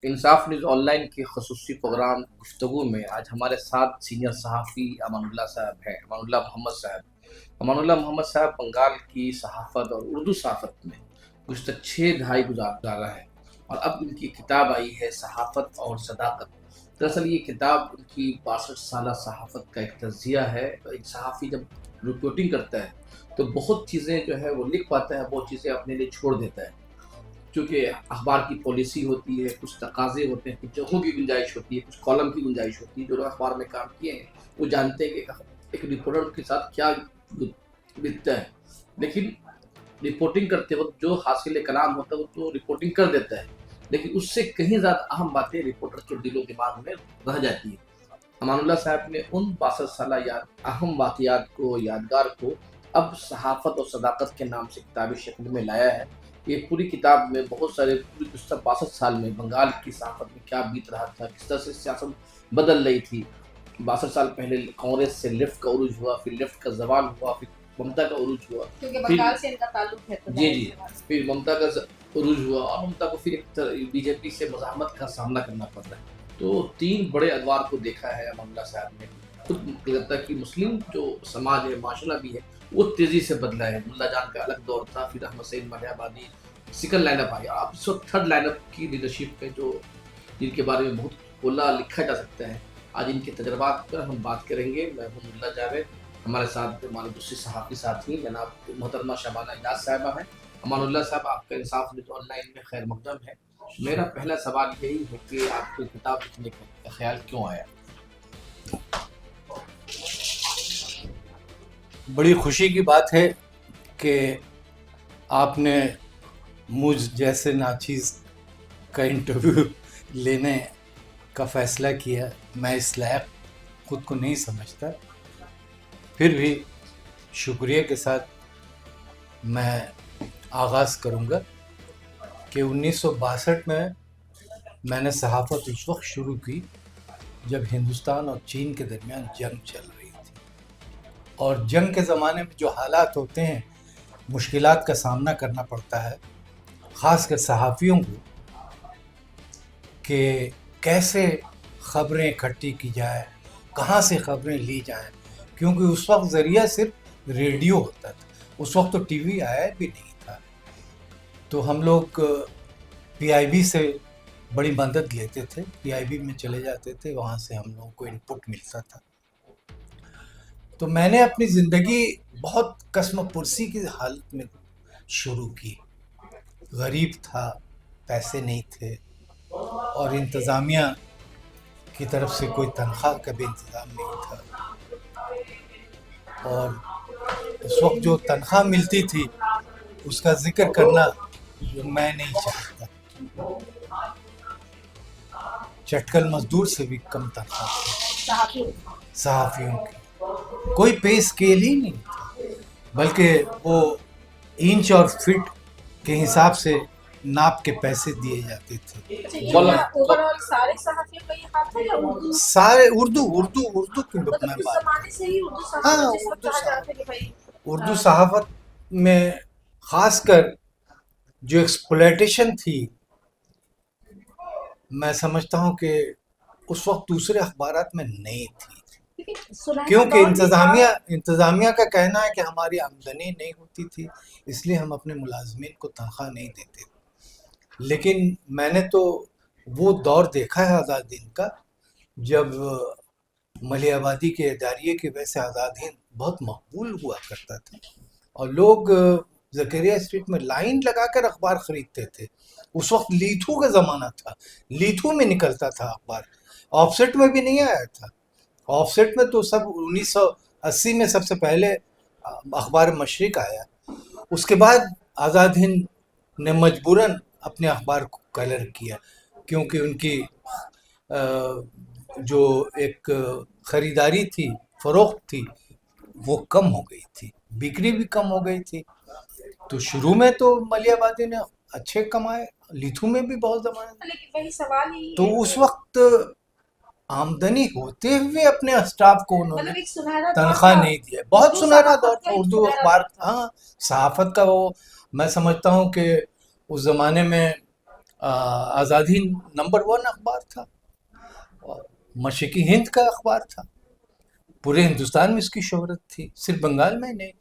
انصاف news on line کے خصوصی پروگرام گفتگو میں آج ہمارے ساتھ سینئر صحافی امان اللہ صاحب ہیں، امان اللہ محمد صاحب۔ امان اللہ محمد صاحب بنگال کی صحافت اور اردو صحافت میں گزشتہ 6 دہائی گزارا ہے، اور اب ان کی کتاب آئی ہے صحافت اور صداقت۔ دراصل یہ کتاب ان کی 62 سالہ صحافت کا ایک تجزیہ ہے۔ ایک صحافی جب رپورٹنگ کرتا ہے تو بہت چیزیں جو ہے وہ لکھ پاتا ہے، بہت چیزیں اپنے لیے چھوڑ دیتا ہے، کیونکہ اخبار کی پالیسی ہوتی ہے، کچھ تقاضے ہوتے ہیں، کچھ جگہوں کی گنجائش ہوتی ہے، کچھ کالم کی گنجائش ہوتی ہے۔ جو لوگ اخبار میں کام کیے ہیں وہ جانتے ہیں کہ ایک رپورٹر کے ساتھ کیا بتتا ہے، لیکن رپورٹنگ کرتے وقت جو حاصل کلام ہوتا ہے وہ تو رپورٹنگ کر دیتا ہے، لیکن اس سے کہیں زیادہ اہم باتیں رپورٹر کے دل و دماغ میں رہ جاتی ہیں۔ امان اللہ صاحب نے ان 62 سالہ اہم واقعات کو، یادگار کو اب صحافت اور صداقت کے نام سے کتابی شکل میں لایا ہے۔ یہ پوری کتاب میں بہت سارے گزشتہ 62 سال میں بنگال کی صحافت میں کیا بیت رہا تھا، کس طرح سے سیاست بدل رہی تھی۔ 62 سال پہلے کانگریس سے لیفٹ کا عروج ہوا، پھر لیفٹ کا زوال ہوا، پھر ممتا کا عروج ہوا، کیونکہ بنگال سے ان کا تعلق ہے تو جی پھر ممتا کا عروج ہوا، اور ممتا کو پھر بی جے پی سے مزاحمت کا سامنا کرنا پڑ رہا ہے۔ تو 3 بڑے ادوار کو دیکھا ہے امان اللہ صاحب نے۔ خود لگتا ہے کہ مسلم جو سماج ہے، معاشرہ بھی ہے، وہ تیزی سے بدلا ہے۔ ملا جان کا الگ دور تھا، پھر احمد سعید ملیح آبادی سیکنڈ لائن اپ آئی، اب اس وقت تھرڈ لائن اپ کی لیڈرشپ ہے، جو جن کے بارے میں بہت کھلا لکھا جا سکتا ہے۔ آج ان کے تجربات پر ہم بات کریں گے۔ میں ہوں اللہ جاوید، ہمارے ساتھ ہمارے دوسری صحافی ساتھی جناب محترمہ شبانہ اجاز صاحبہ ہیں۔ امان اللہ صاحب، آپ کا انصاف نیوز آن لائن میں خیر مقدم ہے۔ میرا پہلا سوال یہی ہے کہ آپ کو کتاب لکھنے کا خیال کیوں آیا؟ بڑی خوشی کی بات ہے کہ آپ نے مجھ جیسے ناچیز کا انٹرویو لینے کا فیصلہ کیا۔ میں اس لائق خود کو نہیں سمجھتا، پھر بھی شکریہ کے ساتھ میں آغاز کروں گا کہ 1962 میں نے صحافت اس وقت شروع کی جب ہندوستان اور چین کے درمیان جنگ چل رہی تھی، اور جنگ کے زمانے میں جو حالات ہوتے ہیں، مشکلات کا سامنا کرنا پڑتا ہے، خاص کر صحافیوں کو، کہ کیسے خبریں اکٹھی کی جائے، کہاں سے خبریں لی جائیں، کیونکہ اس وقت ذریعہ صرف ریڈیو ہوتا تھا، اس وقت تو ٹی وی آیا بھی نہیں تھا۔ تو ہم لوگ پی آئی بی سے بڑی مدد لیتے تھے، پی آئی بی میں چلے جاتے تھے، وہاں سے ہم لوگوں کو انپٹ ملتا تھا۔ تو میں نے اپنی زندگی بہت کسم پرسی کی حالت میں شروع کی۔ غریب تھا، پیسے نہیں تھے، اور انتظامیہ کی طرف سے کوئی تنخواہ کا بھی انتظام نہیں تھا، اور اس وقت جو تنخواہ ملتی تھی اس کا ذکر کرنا میں نہیں چاہتا۔ چٹکل مزدور سے بھی کم تنخواہ تھی صحافیوں کی، کوئی پے اسکیل ہی نہیں تھا، بلکہ وہ انچ اور فٹ کے حساب سے ناپ کے پیسے دیے جاتے تھے۔ سارے صحافیوں کا یہ حال تھا یا اردو؟ سارے اردو کی مطلب میں اس بات، زمانے سے ہی اردو ہاں صحافت جس وقت کہا جاتا ہے کہ بھائی اردو صحافت میں خاص کر جو ایکسپلائٹیشن تھی، میں سمجھتا ہوں کہ اس وقت دوسرے اخبارات میں نہیں تھی، کیونکہ انتظامیہ کا کہنا ہے کہ ہماری آمدنی نہیں ہوتی تھی، اس لیے ہم اپنے ملازمین کو تنخواہ نہیں دیتے تھے۔ لیکن میں نے تو وہ دور دیکھا ہے آزاد ہند کا، جب ملیح آبادی کے اداریے کی وجہ سے آزاد ہند بہت مقبول ہوا کرتا تھا، اور لوگ زکریا اسٹریٹ میں لائن لگا کر اخبار خریدتے تھے۔ اس وقت لیتھو کا زمانہ تھا، لیتھو میں نکلتا تھا اخبار، آف سیٹ میں بھی نہیں آیا تھا۔ آف سیٹ میں تو سب 1980 میں سب سے پہلے اخبار مشرق آیا، اس کے بعد آزاد ہند نے مجبوراً اپنے اخبار کو کلر کیا، کیونکہ ان کی جو ایک خریداری تھی، فروخت تھی، وہ کم ہو گئی تھی، بکری بھی کم ہو گئی تھی۔ تو شروع میں تو ملیح آبادی نے اچھے کمائے، لیتھو میں بھی بہت زمانے، لیکن وہی سوال ہی تو اس وقت آمدنی ہوتے ہوئے اپنے اسٹاف کو انہوں نے تنخواہ نہیں دیا۔ بہت سنہرا دور تھا اردو اخبار، ہاں صحافت کا۔ وہ میں سمجھتا ہوں کہ اس زمانے میں آزادی نمبر 1 اخبار تھا اور مشرقی ہند کا اخبار تھا. پورے ہندوستان میں اس کی شہرت تھی, صرف بنگال میں نہیں.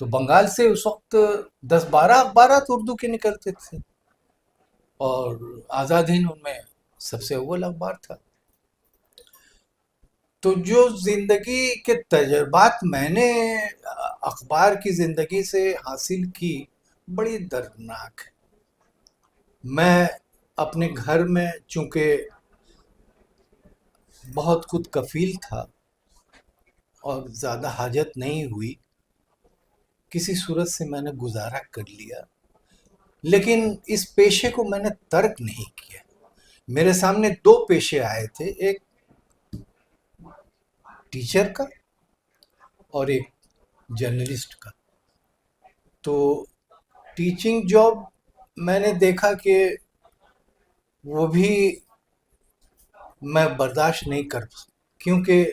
تو بنگال سے اس وقت 10-12 اخبارات اردو کے نکلتے تھے اور آزاد ہند ان میں سب سے اول اخبار تھا. تو جو زندگی کے تجربات میں نے اخبار کی زندگی سے حاصل کی بڑی دردناک ہے. میں اپنے گھر میں چونکہ بہت خود کفیل تھا اور زیادہ حاجت نہیں ہوئی, کسی صورت سے میں نے گزارا کر لیا, لیکن اس پیشے کو میں نے ترک نہیں کیا. میرے سامنے 2 پیشے آئے تھے, ایک ٹیچر کا اور ایک جرنلسٹ کا. تو ٹیچنگ جاب میں نے دیکھا کہ وہ بھی میں برداشت نہیں کر, کیونکہ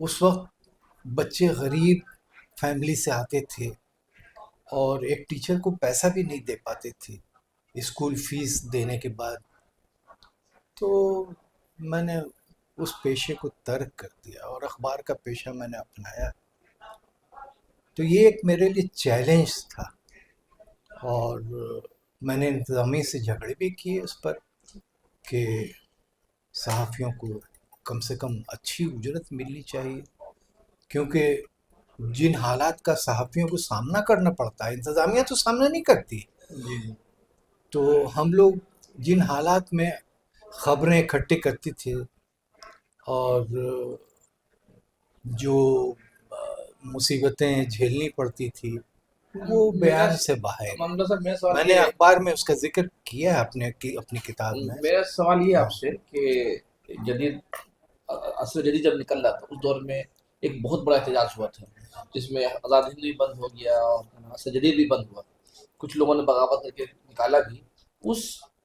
اس وقت بچے غریب فیملی سے آتے تھے اور ایک ٹیچر کو پیسہ بھی نہیں دے پاتے تھے اسکول فیس دینے کے بعد. تو میں نے اس پیشے کو ترک کر دیا اور اخبار کا پیشہ میں نے اپنایا. تو یہ ایک میرے لیے چیلنج تھا اور میں نے انتظامیہ سے جھگڑے بھی کیے اس پر کہ صحافیوں کو کم سے کم اچھی اجرت ملنی چاہیے, کیونکہ جن حالات کا صحافیوں کو سامنا کرنا پڑتا ہے انتظامیہ تو سامنا نہیں کرتی. تو ہم لوگ جن حالات میں خبریں اکٹھے کرتے تھے اور جو مصیبتیں جھیلنی پڑتی تھی وہ بیان سے باہر. میں نے اخبار میں اس کا ذکر کیا ہے اپنی کتاب میں. میرا سوال یہ آپ سے کہ جدید عصر جدید جب نکل رہا تھا اس دور میں ایک بہت بڑا احتجاج ہوا تھا جس میں آزاد ہند بھی بند ہو گیا اور عصر جدید بھی بند ہوا. کچھ لوگوں نے بغاوت کر کے نکالا بھی. اس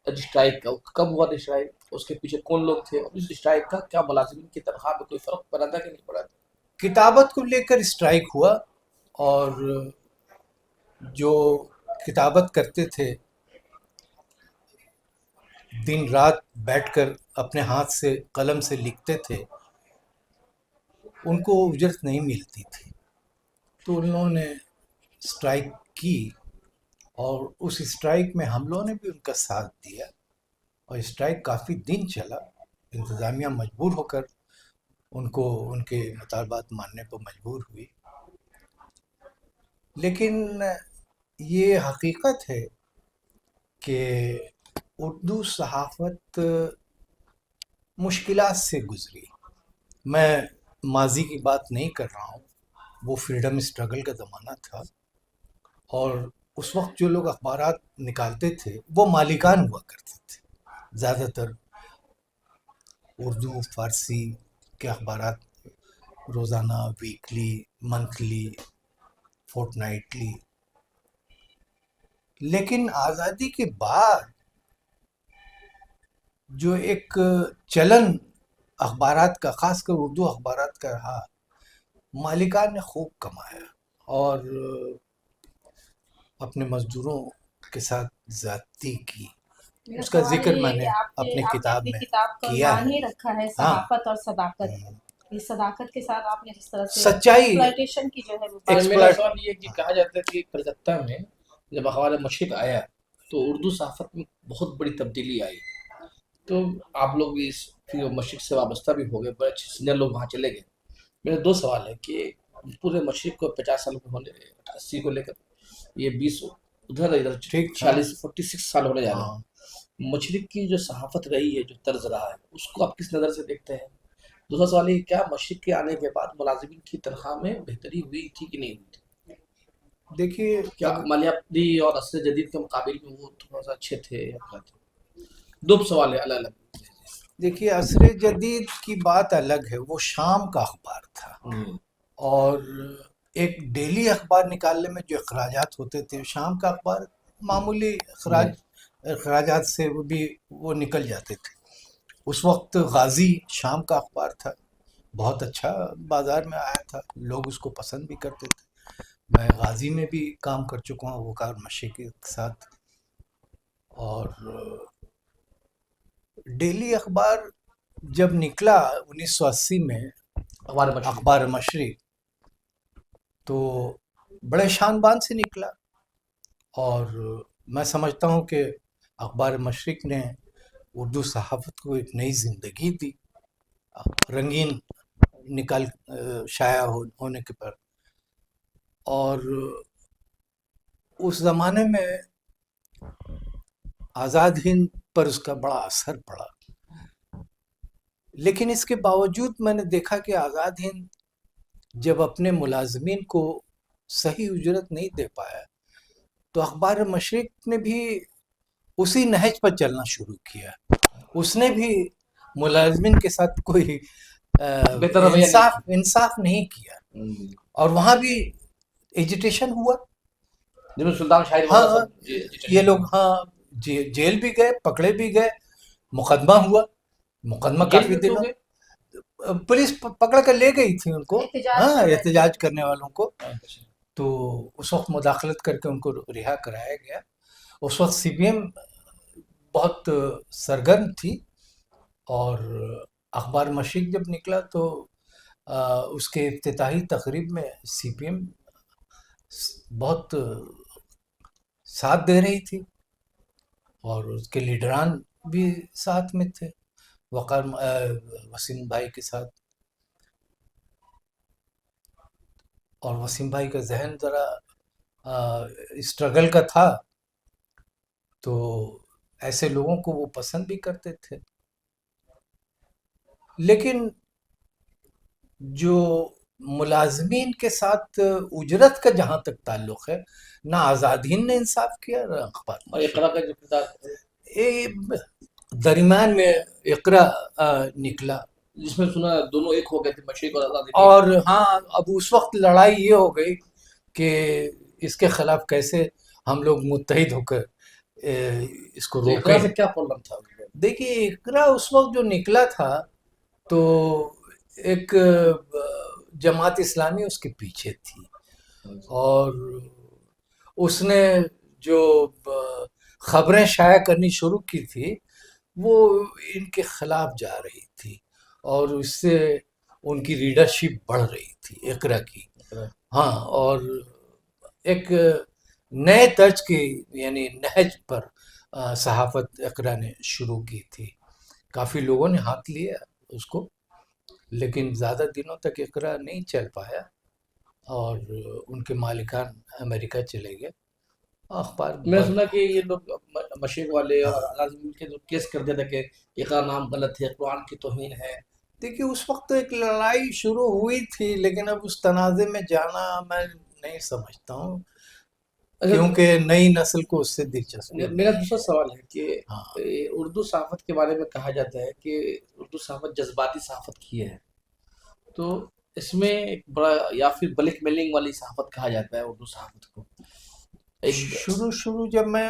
اسٹرائک کا کب ہوا تھا اسٹرائک, اس کے پیچھے کون لوگ تھے, اور اس اسٹرائک کا کیا ملازمین کی تنخواہ پہ کوئی فرق پڑا تھا کہ نہیں پڑا تھا؟ کتابت کو لے کر اسٹرائک ہوا اور جو کتابت کرتے تھے دن رات بیٹھ کر اپنے ہاتھ سے قلم سے لکھتے تھے ان کو اجرت نہیں ملتی تھی. تو انہوں نے اسٹرائک کی اور اس اسٹرائک میں ہم لوگوں نے بھی ان کا ساتھ دیا اور اسٹرائک کافی دن چلا. انتظامیہ مجبور ہو کر ان کو ان کے مطالبات ماننے پر مجبور ہوئی. لیکن یہ حقیقت ہے کہ اردو صحافت مشکلات سے گزری. میں ماضی کی بات نہیں کر رہا ہوں, وہ فریڈم اسٹرگل کا زمانہ تھا اور اس وقت جو لوگ اخبارات نکالتے تھے وہ مالکان ہوا کرتے تھے. زیادہ تر اردو فارسی کے اخبارات روزانہ, ویکلی, منتھلی, فورٹ نائٹلی. لیکن آزادی کے بعد جو ایک چلن اخبارات کا, خاص کر اردو اخبارات کا رہا, مالکان نے خوب کمایا اور اپنے مزدوروں کے ساتھ زیادتی کی. اس کا ذکر میں نے اپنی کتاب میں کیا ہے. رکھا ہے صحافت اور صداقت. اس صداقت کے ساتھ آپ نے جس طرح سے سچائی ایکسپلائٹیشن کی جو ہے میرا سوال یہ کہ کہا جاتا ہے کہ کلکتہ میں جب اخبار مشرق آیا تو اردو صحافت میں بہت بڑی تبدیلی آئی. تو آپ لوگ بھی اس مشرق سے وابستہ بھی ہو گئے, بڑے اچھے سینئر لوگ وہاں چلے گئے. میرے 2 سوال ہے کہ پورے مشرق کو 50 سال ہونے 80 کو لے کر یہ 20 ادھر 46 46 سال ہونے جا رہے ہیں. مشرق کی جو صحافت رہی ہے, جو طرز رہا ہے, اس کو آپ کس نظر سے دیکھتے ہیں؟ دوسرا سوال یہ, کیا مشرق کے آنے کے بعد ملازمین کی تنخواہ میں بہتری ہوئی تھی کہ نہیں ہوئی تھی؟ دیکھیے کیا مالیاتی اور عصر جدید کے مقابل میں وہ تھوڑا سا اچھے تھے یا کیا تھے؟ 2 سوال ہے الگ الگ. دیکھیے عصر جدید کی بات الگ ہے, وہ شام کا اخبار تھا اور ایک ڈیلی اخبار نکالنے میں جو اخراجات ہوتے تھے, شام کا اخبار معمولی اخراجات سے وہ نکل جاتے تھے. اس وقت غازی شام کا اخبار تھا, بہت اچھا بازار میں آیا تھا, لوگ اس کو پسند بھی کرتے تھے. میں غازی میں بھی کام کر چکا ہوں وقار مشرقی کے ساتھ. اور ڈیلی اخبار جب نکلا 1980 میں اخبار مشرق، تو بڑے شان بان سے نکلا، اور میں سمجھتا ہوں کہ اخبار مشرق نے اردو صحافت کو ایک نئی زندگی دی، رنگین نکال شائع ہونے کے پر. اور اس زمانے میں آزاد ہند پر اس کا بڑا اثر پڑا، لیکن اس کے باوجود میں نے دیکھا کہ آزاد ہند جب اپنے ملازمین کو صحیح اجرت نہیں دے پایا تو اخبار مشرق نے بھی اسی نہج پر چلنا شروع کیا. اس نے بھی ملازمین کے ساتھ کوئی انصاف نہیں کیا، اور وہاں بھی ایجیٹیشن ہوا. سلطان شاہد ہاں یہ لوگ جیل بھی گئے، پکڑے بھی گئے، مقدمہ ہوا، مقدمہ کافی دنوں پولیس پکڑ کر لے گئی تھی ان کو، ہاں احتجاج کرنے والوں کو. تو اس وقت مداخلت کر کے ان کو رہا کرایا گیا. اس وقت سی پی ایم بہت سرگرم تھی، اور اخبار مشرق جب نکلا تو اس کے افتتاحی تقریب میں سی پی ایم بہت ساتھ دے رہی تھی، اور اس کے لیڈران بھی ساتھ میں تھے، وقار وسیم بھائی کے ساتھ. اور وسیم بھائی کا ذہن ذرا اسٹرگل کا تھا، تو ایسے لوگوں کو وہ پسند بھی کرتے تھے. لیکن جو ملازمین کے ساتھ اجرت کا جہاں تک تعلق ہے، نہ آزاد ہند نے انصاف کیا نہ اخبار. درمیان میں اقرا نکلا، جس میں سنا دونوں ایک ہو گئے تھے، مشرق اور آزاد. اور ہاں اب اس وقت لڑائی یہ ہو گئی کہ اس کے خلاف کیسے ہم لوگ متحد ہو کر اس کو روکیں. سے کیا پرابلم تھا؟ دیکھیے اقرا اس وقت جو نکلا تھا تو ایک جماعت اسلامی اس کے پیچھے تھی، اور اس نے جو خبریں شائع کرنی شروع کی تھی وہ ان کے خلاف جا رہی تھی، اور اس سے ان کی ریڈرشپ بڑھ رہی تھی اقرا کی. ہاں، اور ایک نئے طرز کی یعنی نہج پر صحافت اقرا نے شروع کی تھی. کافی لوگوں نے ہاتھ لیا اس کو، لیکن زیادہ دنوں تک اقرا نہیں چل پایا، اور ان کے مالکان امریکہ چلے گئے. اخبار میں سنا کہ یہ لوگ مشرق والے اور آزاد ہند کے لوگ کیس کرتے تھے کہ اقرا نام غلط ہے، قرآن کی توہین ہے. دیکھیے اس وقت تو ایک لڑائی شروع ہوئی تھی، لیکن اب اس تنازع میں جانا میں نہیں سمجھتا ہوں، کیونکہ نئی نسل کو اس سے دلچسپی. میرا دوسرا سوال ہے کہ اردو صحافت کے بارے میں کہا جاتا ہے کہ اردو صحافت جذباتی صحافت کی ہے، تو اس میں ایک بڑا یا پھر بلیک میلنگ والی صحافت کہا جاتا ہے اردو صحافت کو. شروع جب میں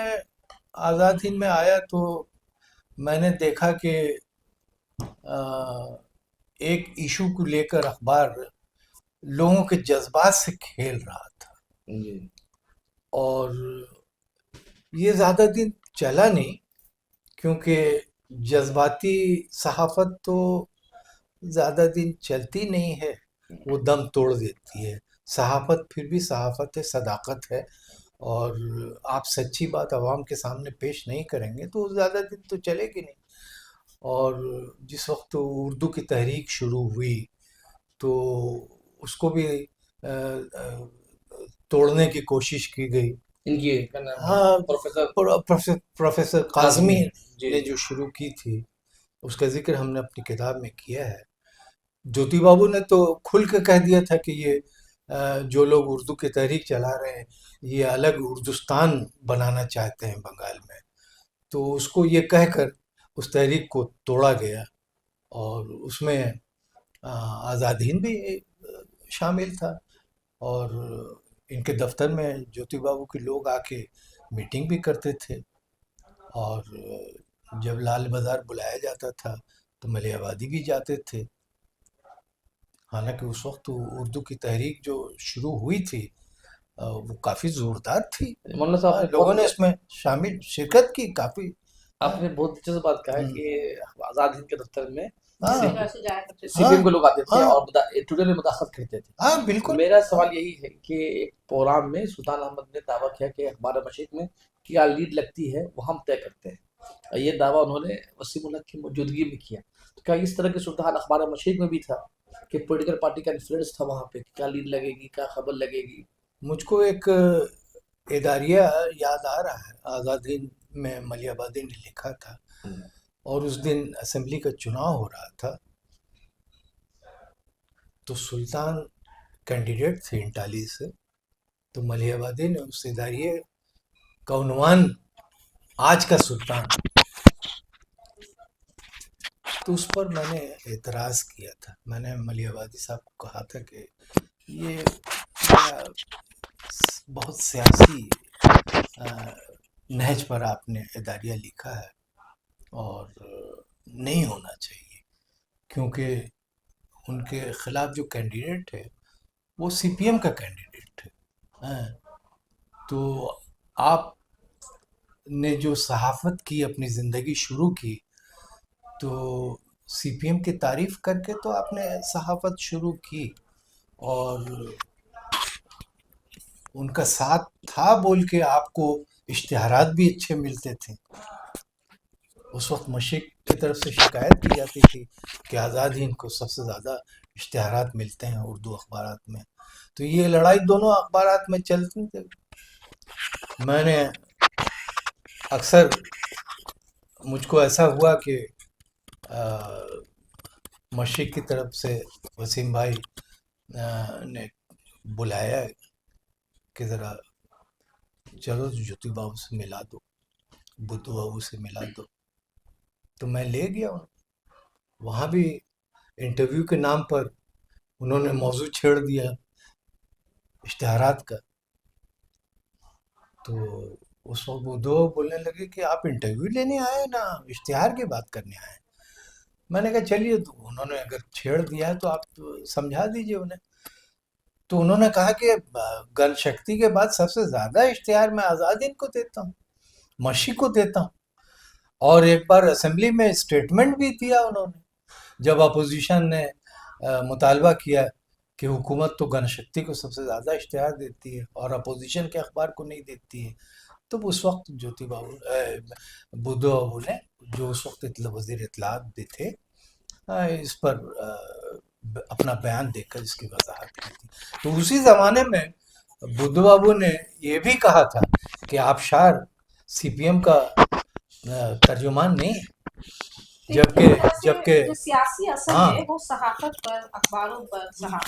آزاد ہند میں آیا تو میں نے دیکھا کہ ایک ایشو کو لے کر اخبار لوگوں کے جذبات سے کھیل رہا تھا، اور یہ زیادہ دن چلا نہیں، کیونکہ جذباتی صحافت تو زیادہ دن چلتی نہیں ہے، وہ دم توڑ دیتی ہے. صحافت پھر بھی صحافت ہے، صداقت ہے، اور آپ سچی بات عوام کے سامنے پیش نہیں کریں گے تو زیادہ دن تو چلے گی نہیں. اور جس وقت اردو کی تحریک شروع ہوئی تو اس کو بھی توڑنے کی کوشش کی گئی. ہاں، پروفیسر قاسمی نے جو شروع کی تھی اس کا ذکر ہم نے اپنی کتاب میں کیا ہے. جوتی بابو نے تو کھل کے کہہ دیا تھا کہ یہ جو لوگ اردو کی تحریک چلا رہے ہیں یہ الگ اردوستان بنانا چاہتے ہیں بنگال میں. تو اس کو یہ کہہ کر اس تحریک کو توڑا گیا، اور اس میں آزاد ہند بھی شامل تھا، اور ان کے دفتر میں جوتی بابو کے لوگ آ کے میٹنگ بھی کرتے تھے، اور جب لال بازار بلایا جاتا تھا تو ملیح آبادی بھی جاتے تھے. حالانکہ اس وقت اردو کی تحریک جو شروع ہوئی تھی وہ کافی زوردار تھی. مولانا صاحب نے لوگوں نے اس میں شرکت کی کافی. آپ نے بہت دلچسپ بات کہا ہے کہ آزاد ہند کے دفتر میں جگہ سے جایا کرتے تھے. سی پی ایم کے لوگ آتے تھے اور ٹویٹر میں مداخلت کرتے تھے. ہاں بالکل. میرا سوال یہی ہے کہ ایک پروگرام میں سلطان احمد نے دعویٰ کیا کہ اخبار مشرق میں کیا لیڈ لگتی ہے وہ ہم طے کرتے ہیں. یہ دعویٰ انہوں نے وسیم الحق کی موجودگی میں کیا. تو کیا اس طرح کی صورتحال اخبار مشرق میں بھی تھا کہ پولیٹیکل پارٹی کا انفلوئنس تھا وہاں پہ کہ کیا لیڈ لگے گی, کیا خبر لگے گی؟ مجھ کو ایک اداریہ یاد آ رہا ہے, آزاد ہند میں ملی آبادی نے لکھا تھا, اور اس دن اسمبلی کا چناؤ ہو رہا تھا, تو سلطان کینڈیڈیٹ تھے انٹالی سے, تو ملی آبادی نے اس اداریے کا عنوان آج کا سلطان, تو اس پر میں نے اعتراض کیا تھا. میں نے ملی آبادی صاحب کو کہا تھا کہ یہ بہت سیاسی نہج پر آپ نے اداریہ لکھا ہے اور نہیں ہونا چاہیے, کیونکہ ان کے خلاف جو کینڈیڈیٹ ہے وہ سی پی ایم کا کینڈیڈیٹ ہے. تو آپ نے جو صحافت کی اپنی زندگی شروع کی تو سی پی ایم کی تعریف کر کے تو آپ نے صحافت شروع کی, اور ان کا ساتھ تھا بول کے آپ کو اشتہارات بھی اچھے ملتے تھے. اس وقت مشرق کی طرف سے شکایت کی جاتی تھی کہ آزاد ہند کو سب سے زیادہ اشتہارات ملتے ہیں اردو اخبارات میں, تو یہ لڑائی دونوں اخبارات میں چلتی تھی. میں نے اکثر, مجھ کو ایسا ہوا کہ مشرق کی طرف سے وسیم بھائی نے بلایا کہ ذرا چلو جوتی بابو سے ملا دو, بدھو بابو سے ملا دو, تو میں لے گیا. وہاں بھی انٹرویو کے نام پر انہوں نے موضوع چھیڑ دیا اشتہارات کا, تو اس وقت بدھو بابو بولنے لگے کہ آپ انٹرویو لینے آئے نا اشتہار کی بات کرنے آئے. میں نے کہا چلیے, تو انہوں نے اگر چھیڑ دیا ہے تو آپ سمجھا دیجئے انہیں. تو انہوں نے کہا کہ گن شکتی کے بعد سب سے زیادہ اشتہار میں آزاد ہند کو دیتا ہوں, مشرق کو دیتا ہوں. اور ایک بار اسمبلی میں اسٹیٹمنٹ بھی دیا انہوں نے, جب اپوزیشن نے مطالبہ کیا کہ حکومت تو گن شکتی کو سب سے زیادہ اشتہار دیتی ہے اور اپوزیشن کے اخبار کو نہیں دیتی ہے, تو اس وقت جوتی بابو بدھو بابو نے, جو اس وقت وزیر اطلاعات بھی تھے, اس پر اپنا بیان دے کر اس کی وضاحت کی تھی. تو اسی زمانے میں بدھو بابو نے یہ بھی کہا تھا کہ آبشار سی پی ایم کا ترجمان نہیں ہے, جبکہ جو سیاسی اثر ہے وہ صحافت پر, اخباروں پر,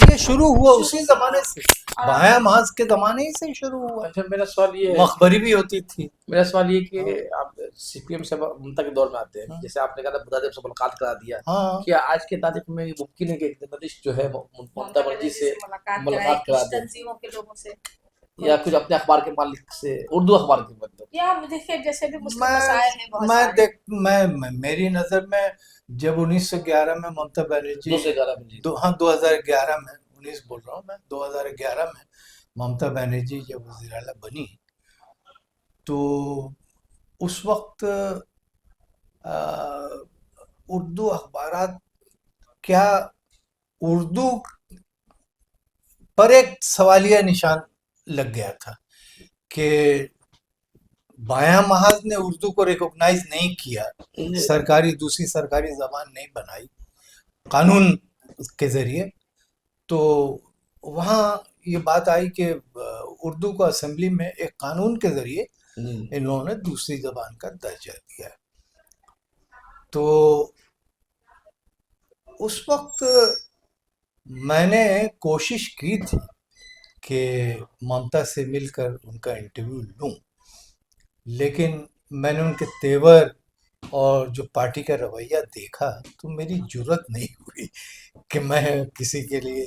یہ شروع ہوا اسی زمانے سے, بایاں محاذ کے زمانے ہی سے شروع ہوا. اچھا, میرا سوال یہ ہے, مخبری بھی ہوتی تھی. میرا سوال یہ کہ آپ سی پی ایم سے ممتا کے دور میں آتے ہیں, جیسے آپ نے کہا بدھ دیو سے ملاقات کرا دیا, کیا آج کے تاریخ میں یہ ممکن ہے کہ ایک جرنلسٹ جو ہے ممتا بنرجی سے ملاقات کرا دے, تنظیموں کے لوگوں سے, یا کچھ اپنے اخبار کے مالک سے, اردو اخبار کے مطلب, یا دیکھیں جیسے بھی مسلم مسائل ہیں بہت سارے. میں میری نظر میں جب 1911 میں ممتا بنرجی 2011 میں 19 بول رہا ہوں میں 2011 میں ممتا بنرجی جب وزیر اعلیٰ بنی, تو اس وقت اردو اخبارات کیا, اردو پر ایک سوالیہ نشان لگ گیا تھا کہ بایاں محاذ نے اردو کو ریکوگنائز نہیں کیا, دوسری سرکاری زبان نہیں بنائی قانون کے ذریعے. تو وہاں یہ بات آئی کہ اردو کو اسمبلی میں ایک قانون کے ذریعے انہوں نے دوسری زبان کا درجہ دیا. تو اس وقت میں نے کوشش کی تھی کہ ممتا سے مل کر ان کا انٹرویو لوں, لیکن میں نے ان کے تیور اور جو پارٹی کا رویہ دیکھا تو میری جرت نہیں ہوئی کہ میں کسی کے لیے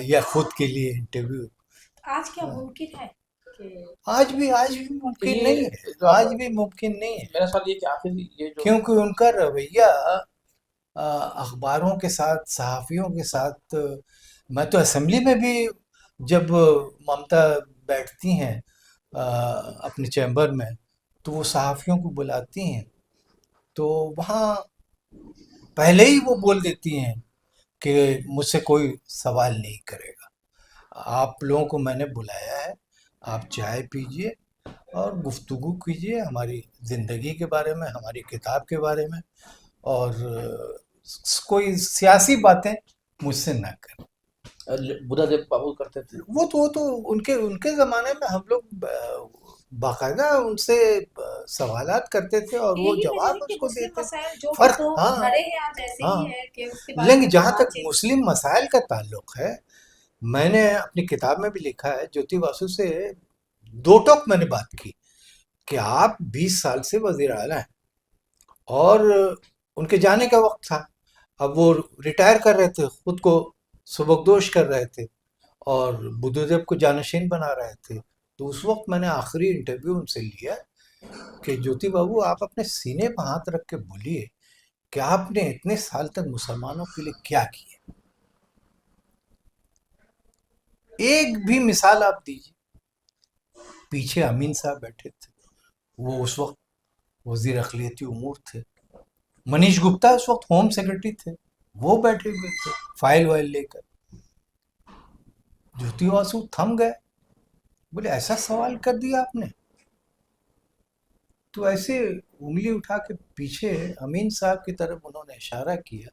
یا خود کے لیے انٹرویو. آج کیا ممکن ہے؟ آج بھی ممکن نہیں ہے, آج بھی ممکن نہیں ہے. میرا سوال یہ کہ آخر یہ کیونکہ ان کا رویہ اخباروں کے ساتھ, صحافیوں کے ساتھ, میں تو اسمبلی میں بھی جب ممتا بیٹھتی ہیں اپنے چیمبر میں تو وہ صحافیوں کو بلاتی ہیں تو وہاں پہلے ہی وہ بول دیتی ہیں کہ مجھ سے کوئی سوال نہیں کرے گا، آپ لوگوں کو میں نے بلایا ہے، آپ چائے پیجئے اور گفتگو کیجئے ہماری زندگی کے بارے میں، ہماری کتاب کے بارے میں، اور کوئی سیاسی باتیں مجھ سے نہ کریں۔ بدھا دیو بابو کرتے تھے؟ وہ تو ان کے زمانے میں ہم لوگ باقاعدہ ان سے سوالات کرتے تھے اور وہ یہی ہے جواب کہ اس کو مسلم دیتے۔ مسائل جو فرق تو ہاں بڑے ہیں آج ایسے ہاں، ہی ہے کہ اس کے بارے لیکن میں جہاں تک بات چیت۔ مسلم مسائل کا تعلق ہے، میں نے اپنی کتاب میں بھی لکھا ہے، جیوتی باسو سے دو ٹوک میں نے بات کی کہ آپ 20 سال سے وزیر اعلیٰ ہیں اور ان کے جانے کا وقت تھا، اب وہ ریٹائر کر رہے تھے، خود کو سبکدوش کر رہے تھے اور بدھ دیو کو جانشین بنا رہے تھے، تو اس وقت میں نے آخری انٹرویو ان سے لیا کہ جیوتی بابو آپ اپنے سینے پہ ہاتھ رکھ کے بولیے کہ آپ نے اتنے سال تک مسلمانوں کے لیے کیا کیا، ایک بھی مثال آپ دیجیے۔ پیچھے امین صاحب بیٹھے تھے، وہ اس وقت وزیر اقلیتی امور تھے، منیش گپتا اس وقت ہوم سیکرٹری تھے، وہ بیٹھے ہوئے تھے فائل وائل لے کر۔ جیوتی باسو تھم گئے، بولے ایسا سوال کر دیا آپ نے؟ تو ایسے انگلی اٹھا کے پیچھے امین صاحب کی طرف انہوں نے اشارہ کیا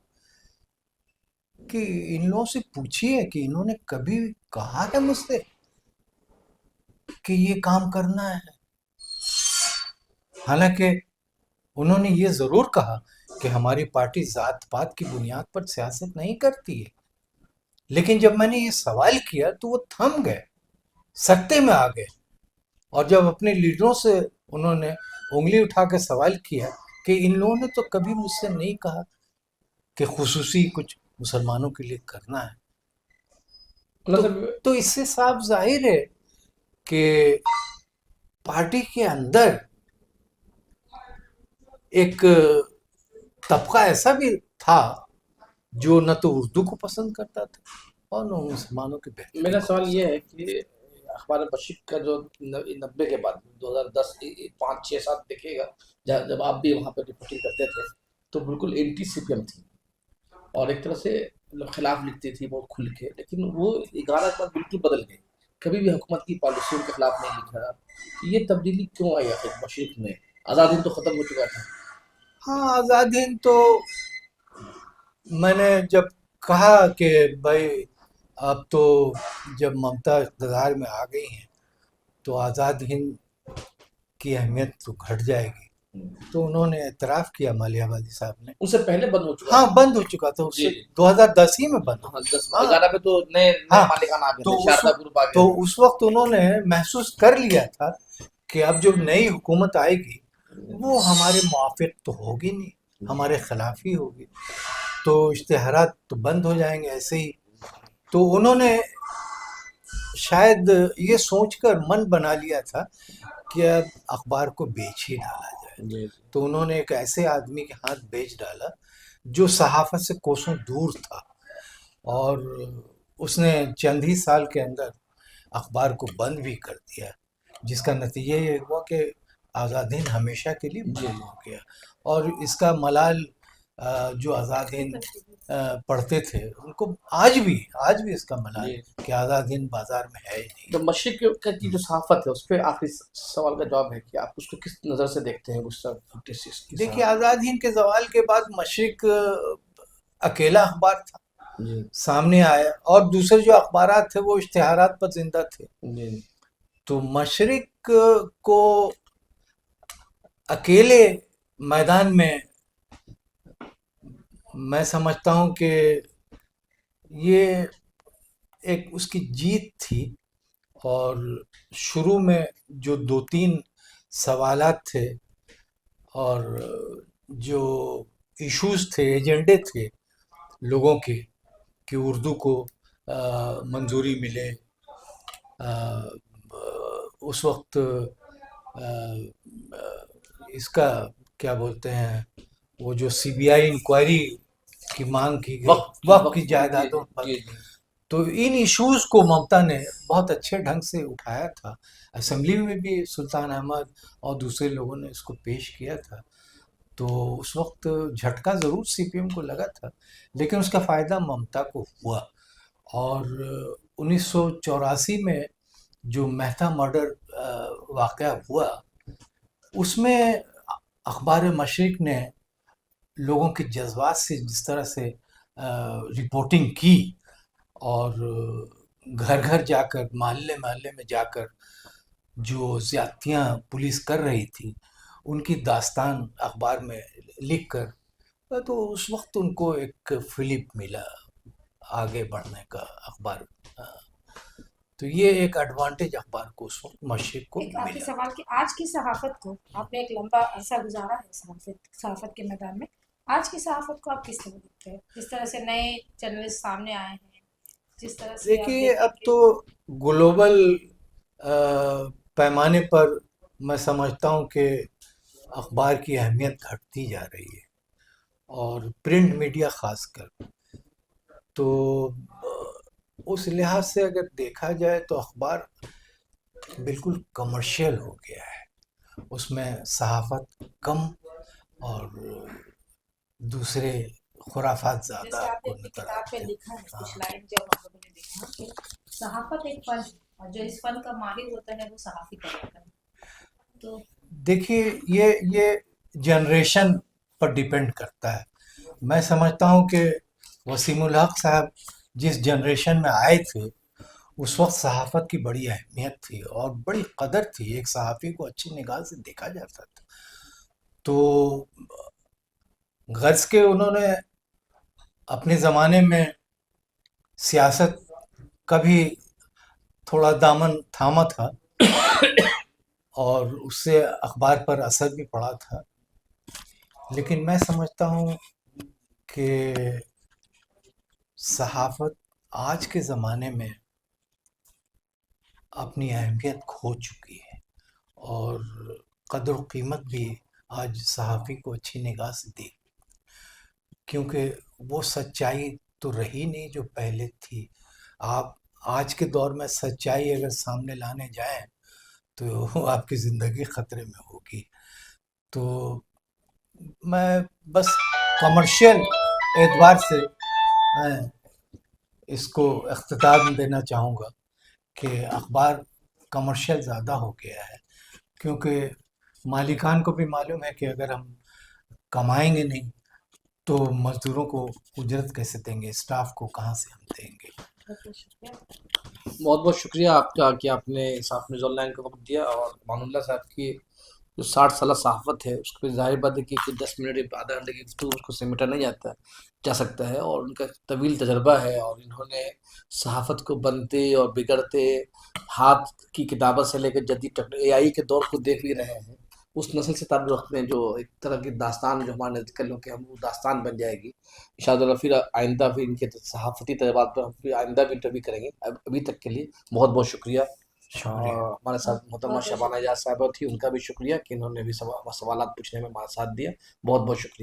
کہ ان لوگوں سے پوچھیے کہ انہوں نے کبھی کہا ہے مجھ سے کہ یہ کام کرنا ہے؟ حالانکہ انہوں نے یہ ضرور کہا کہ ہماری پارٹی ذات پات کی بنیاد پر سیاست نہیں کرتی ہے، لیکن جب میں نے یہ سوال کیا تو وہ تھم گئے، سکتے میں آ گئے، اور جب اپنے لیڈروں سے انہوں نے انگلی اٹھا کے سوال کیا کہ ان لوگوں نے تو کبھی مجھ سے نہیں کہا کہ خصوصی کچھ مسلمانوں کے لیے کرنا ہے، تو اس سے صاف ظاہر ہے کہ پارٹی کے اندر ایک طبقہ ایسا بھی تھا جو نہ تو اردو کو پسند کرتا تھا اور نہ مسلمانوں کے بہتری میرا کو سوال پسند۔ یہ ہے کہ اخبار مشرق کا جو 90 کے بعد 2010 5 6 7 دیکھیے گا، جب آپ بھی وہاں پہ رپورٹنگ کرتے تھے تو بالکل اینٹی سی پی ایم تھی اور ایک طرح سے خلاف لکھتی تھی بہت کھل کے، لیکن وہ 11 کے بعد بالکل بدل گئی، کبھی بھی حکومت کی پالیسیوں کے خلاف نہیں لکھا۔ یہ تبدیلی کیوں آئی آخر مشرق میں؟ آزاد ہند تو ختم ہو چکا تھا۔ ہاں، آزاد ہند تو میں نے جب کہا کہ بھائی اب تو جب ممتا اقتدار میں آ گئی ہیں تو آزاد ہند کی اہمیت تو گھٹ جائے گی، تو انہوں نے اعتراف کیا مالیاوادی صاحب نے۔ ان سے پہلے بند ہو چکا ہاں، تھا۔ بند ہو چکا تھا، اس سے 2010 ہی میں بند ہو۔ 11 میں تو نئے مالکان آ گئے تھے، شاردا گروپ آ تو گئے۔ اس وقت انہوں نے محسوس کر لیا تھا کہ اب جو نئی حکومت آئے گی وہ ہمارے موافق تو ہوگی نہیں، ہمارے خلاف ہی ہوگی، تو اشتہارات تو بند ہو جائیں گے ایسے ہی۔ تو انہوں نے شاید یہ سوچ کر من بنا لیا تھا کہ اب اخبار کو بیچ ہی ڈالا جائے، تو انہوں نے ایک ایسے آدمی کے ہاتھ بیچ ڈالا جو صحافت سے کوسوں دور تھا، اور اس نے چند ہی سال کے اندر اخبار کو بند بھی کر دیا، جس کا نتیجہ یہ ہوا کہ آزاد ہند ہمیشہ کے لیے بند ہو گیا۔ اور اس کا ملال جو آزاد ہند پڑھتے تھے ان کو آج بھی اس کا ملال کہ آزاد ہند بازار میں ہے ہی نہیں۔ تو مشرق کی جو صحافت ہے اس پہ آخری سوال کا جواب ہے کہ آپ اس کو کس نظر سے دیکھتے ہیں؟ دیکھیے، آزاد ہند کے زوال کے بعد مشرق اکیلا اخبار تھا، سامنے آیا، اور دوسرے جو اخبارات تھے وہ اشتہارات پر زندہ تھے، تو مشرق کو اکیلے میدان میں میں سمجھتا ہوں کہ یہ ایک اس کی جیت تھی، اور شروع میں جو 2-3 سوالات تھے اور جو ایشوز تھے، ایجنڈے تھے لوگوں کے کہ اردو کو منظوری ملے، اس وقت اس کا کیا بولتے ہیں، وہ جو CBI انکوائری کی مانگ کی گئی وقف کی جائیدادوں پر، تو ان ایشوز کو ممتا نے بہت اچھے ڈھنگ سے اٹھایا تھا. اسمبلی میں بھی سلطان احمد اور دوسرے لوگوں نے اس کو پیش کیا تھا. تو اس وقت جھٹکا ضرور سی پی ایم کو لگا تھا، لیکن اس کا فائدہ ممتا کو ہوا. اور 1984 میں جو مہتا مرڈر واقعہ ہوا، اس میں اخبار مشرق نے لوگوں کے جذبات سے جس طرح سے رپورٹنگ کی، اور گھر گھر جا کر محلے محلے میں جا کر جو زیادتیاں پولیس کر رہی تھی ان کی داستان اخبار میں لکھ کر، تو اس وقت ان کو ایک فلپ ملا آگے بڑھنے کا اخبار. تو یہ ایک ایڈوانٹیج اخبار کو اس وقت مشرق کو ایک آخری ملا. سوال کہ آج کی صحافت کو آپ نے ایک لمبا عرصہ گزارا ہے صحافت کے میدان میں، آج کی صحافت کو آپ کس طرح دیکھتے ہیں؟ جس طرح سے نئے جرنلسٹ سامنے آئے ہیں، جس طرح سے دیکھیے اب تو گلوبل پیمانے پر میں سمجھتا ہوں کہ اخبار کی اہمیت گھٹتی جا رہی ہے، اور پرنٹ میڈیا خاص کر. تو اس لحاظ سے اگر دیکھا جائے تو اخبار بالکل کمرشل ہو گیا ہے، اس میں صحافت کم اور دوسرے خرافات زیادہ جیسے آپ نے کو اپنی نظر کتاب پہ آتے ہیں. لکھا ہے کچھ لائن جب ہم لوگوں نے دیکھا کہ صحافت ایک فن ہے اور جو اس فن کا ماہر ہوتا ہے وہ صحافی کہلاتا ہے. تو دیکھیے یہ جنریشن پر ڈیپینڈ کرتا ہے. میں سمجھتا ہوں کہ وسیم الحق صاحب جس جنریشن میں آئے تھے اس وقت صحافت کی بڑی اہمیت تھی اور بڑی قدر تھی، ایک صحافی کو اچھی نگاہ سے دیکھا جاتا تھا. تو غرض کہ انہوں نے اپنے زمانے میں سیاست کا بھی تھوڑا دامن تھاما تھا اور اس سے اخبار پر اثر بھی پڑا تھا. لیکن میں سمجھتا ہوں کہ صحافت آج کے زمانے میں اپنی اہمیت کھو چکی ہے، اور قدر و قیمت بھی آج صحافی کو اچھی نگاہ سے دیکھ، کیونکہ وہ سچائی تو رہی نہیں جو پہلے تھی. آپ آج کے دور میں سچائی اگر سامنے لانے جائیں تو آپ کی زندگی خطرے میں ہوگی. تو میں بس کمرشل اعتبار سے میں اس کو اختتام دینا چاہوں گا کہ اخبار کمرشل زیادہ ہو گیا ہے، کیونکہ مالکان کو بھی معلوم ہے کہ اگر ہم کمائیں گے نہیں تو مزدوروں کو اجرت کیسے دیں گے، اسٹاف کو کہاں سے ہم دیں گے. بہت بہت شکریہ. بہت بہت شکریہ آپ کا کہ آپ نے صاحب نیوز آن لائن کو وقت دیا، اور امان اللہ صاحب کی جو 60 سالہ صحافت ہے اس کو ظاہر بات ہے کہ کوئی 10 منٹ یا آدھا گھنٹے کی گفتگو اس کو سمیٹا نہیں جا سکتا ہے، اور ان کا طویل تجربہ ہے، اور انہوں نے صحافت کو بنتے اور بگڑتے ہاتھ کی کتابت سے لے کر جدید AI کے دور کو دیکھ بھی رہے ہیں. اس نسل سے تعلق رکھتے ہیں جو ایک طرح کی داستان جو ہمارے نزدیک لوگ کہ ہم وہ داستان بن جائے گی انشاءاللہ. پھر آئندہ بھی ان کے صحافتی تجربات پر ہم پھر آئندہ بھی انٹرویو کریں گے. ابھی تک کے لیے بہت بہت شکریہ. شکریہ. اور ہمارے ساتھ محترمہ شبانہ اعجاز صاحبہ تھی، ان کا بھی شکریہ کہ انہوں نے بھی سوالات پوچھنے میں ہمارا ساتھ دیا. بہت بہت شکریہ.